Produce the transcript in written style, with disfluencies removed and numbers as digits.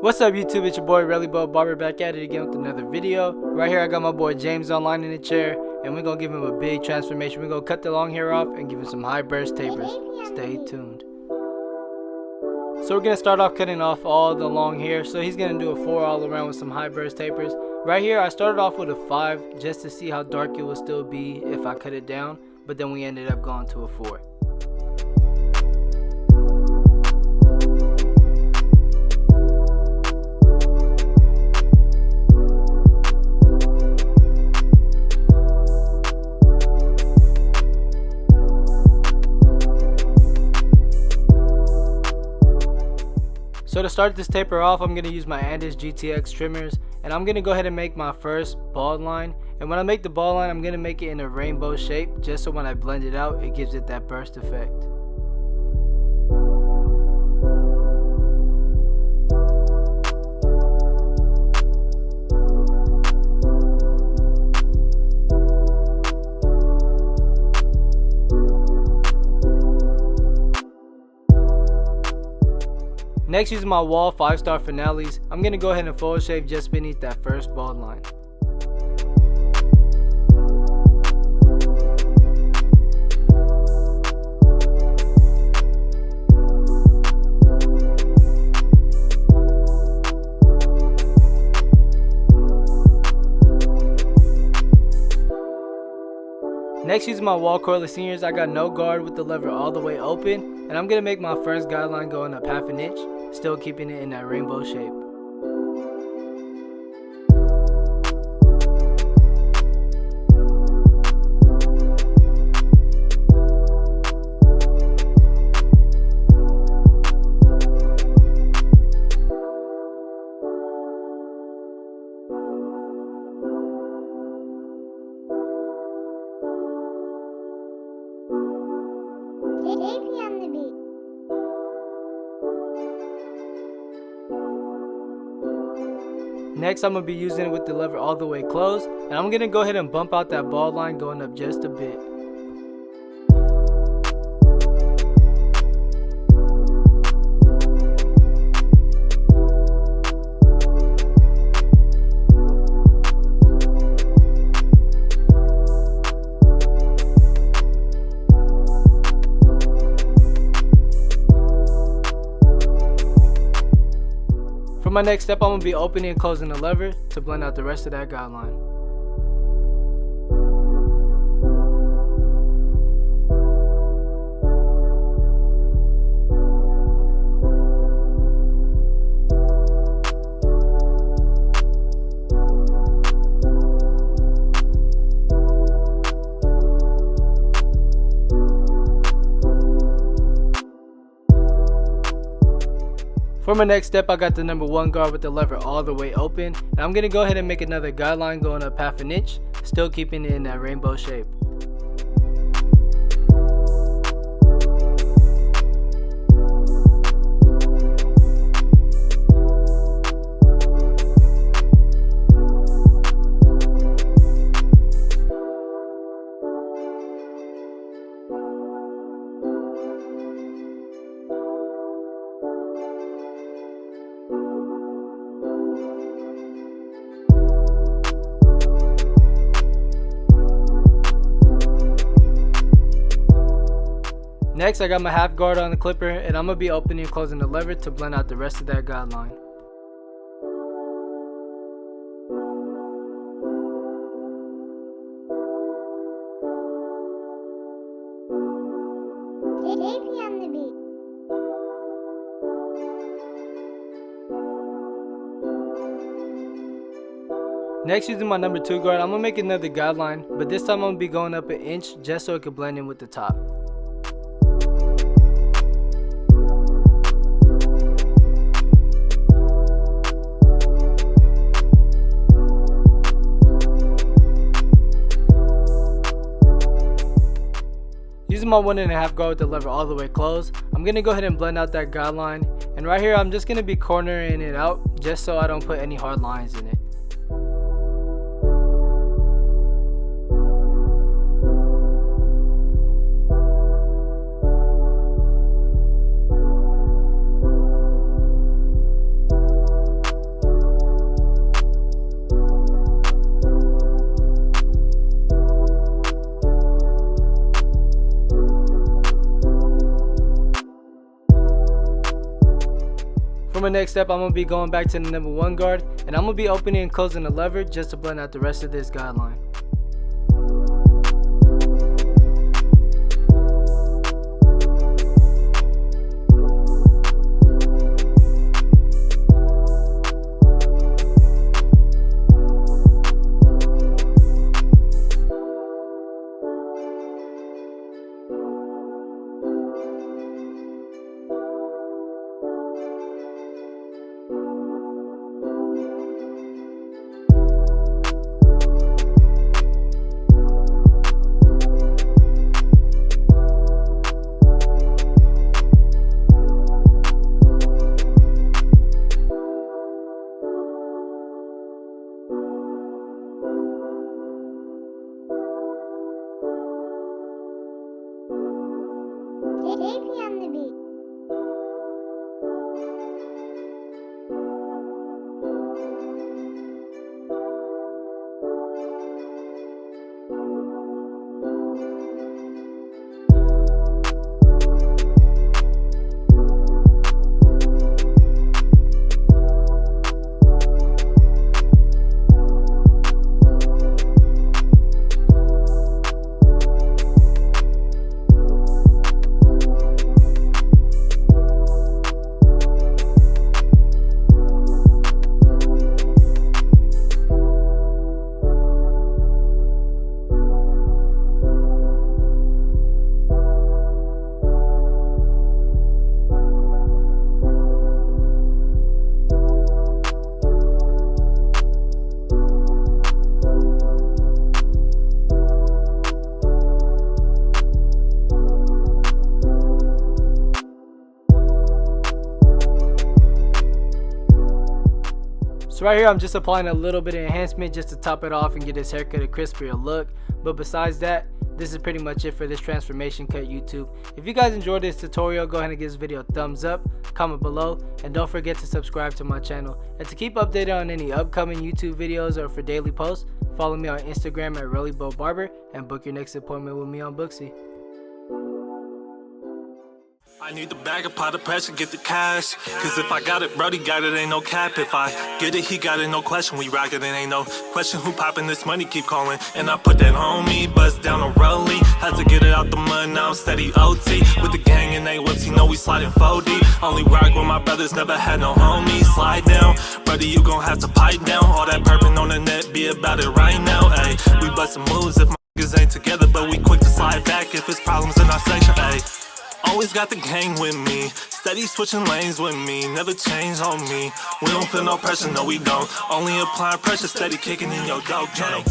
What's up YouTube, it's your boy Rellybo Barber back at it again with another video. Right here I got my boy JamesOnline in the chair and we're going to give him a big transformation. We're going to cut the long hair off and give him some high burst tapers. Stay tuned. So we're going to start off cutting off all the long hair. So he's going to do a 4 all around with some high burst tapers. Right here I started off with a 5 just to see how dark it will still be if I cut it down. But then we ended up going to a 4. So to start this taper off, I'm going to use my Andis GTX trimmers and I'm going to go ahead and make my first bald line. And when I make the bald line, I'm going to make it in a rainbow shape just so when I blend it out, it gives it that burst effect. Next, using my Wall 5-star finales, I'm going to go ahead and fold shave just beneath that first bald line. Next, using my Wall Coily Seniors, I got no guard with the lever all the way open, and I'm going to make my first guideline going up 1/2 inch, still keeping it in that rainbow shape. Next, I'm going to be using it with the lever all the way closed, and I'm going to go ahead and bump out that bald line going up just a bit. For my next step, I'm going to be opening and closing the lever to blend out the rest of that guideline. For my next step, I got the number 1 guard with the lever all the way open, and I'm going to go ahead and make another guideline going up 1/2 inch, still keeping it in that rainbow shape. Next, I got my 1/2 guard on the clipper, and I'm going to be opening and closing the lever to blend out the rest of that guideline. Next, using my number 2 guard, I'm going to make another guideline, but this time I'm going to be going up 1 inch just so it can blend in with the top. Using my 1.5 guard with the lever all the way closed, I'm going to go ahead and blend out that guideline, and right here I'm just going to be cornering it out just so I don't put any hard lines in it. For my next step, I'm going to be going back to the number 1 guard, and I'm going to be opening and closing the lever just to blend out the rest of this guideline. So right here I'm just applying a little bit of enhancement just to top it off and get this haircut a crispier look. But besides that, this is pretty much it for this transformation cut YouTube. If you guys enjoyed this tutorial, go ahead and give this video a thumbs up, comment below, and don't forget to subscribe to my channel. And to keep updated on any upcoming YouTube videos or for daily posts, follow me on Instagram at RellyBoBarber and book your next appointment with me on Booksy. I need the bag of pot of pressure, get the cash. Cause if I got it, Brody got it, ain't no cap. If I get it, he got it, no question. We rock it, ain't no question who poppin' this money, keep calling. And I put that on me, bust down a rollie. Had to get it out the mud, now I'm steady OT. With the gang and they whips, you know we sliding 4D. Only rock with my brothers, never had no homies. Slide down, brother, you gon' have to pipe down. All that purpin' on the net, be about it right now, ayy. We bustin' moves if my niggas ain't together, but we quick to slide back if it's problems in our section, ayy. Always got the gang with me, steady switching lanes with me, never change on me. We don't feel no pressure, no we don't. Only applying pressure, steady kicking in your dope gang.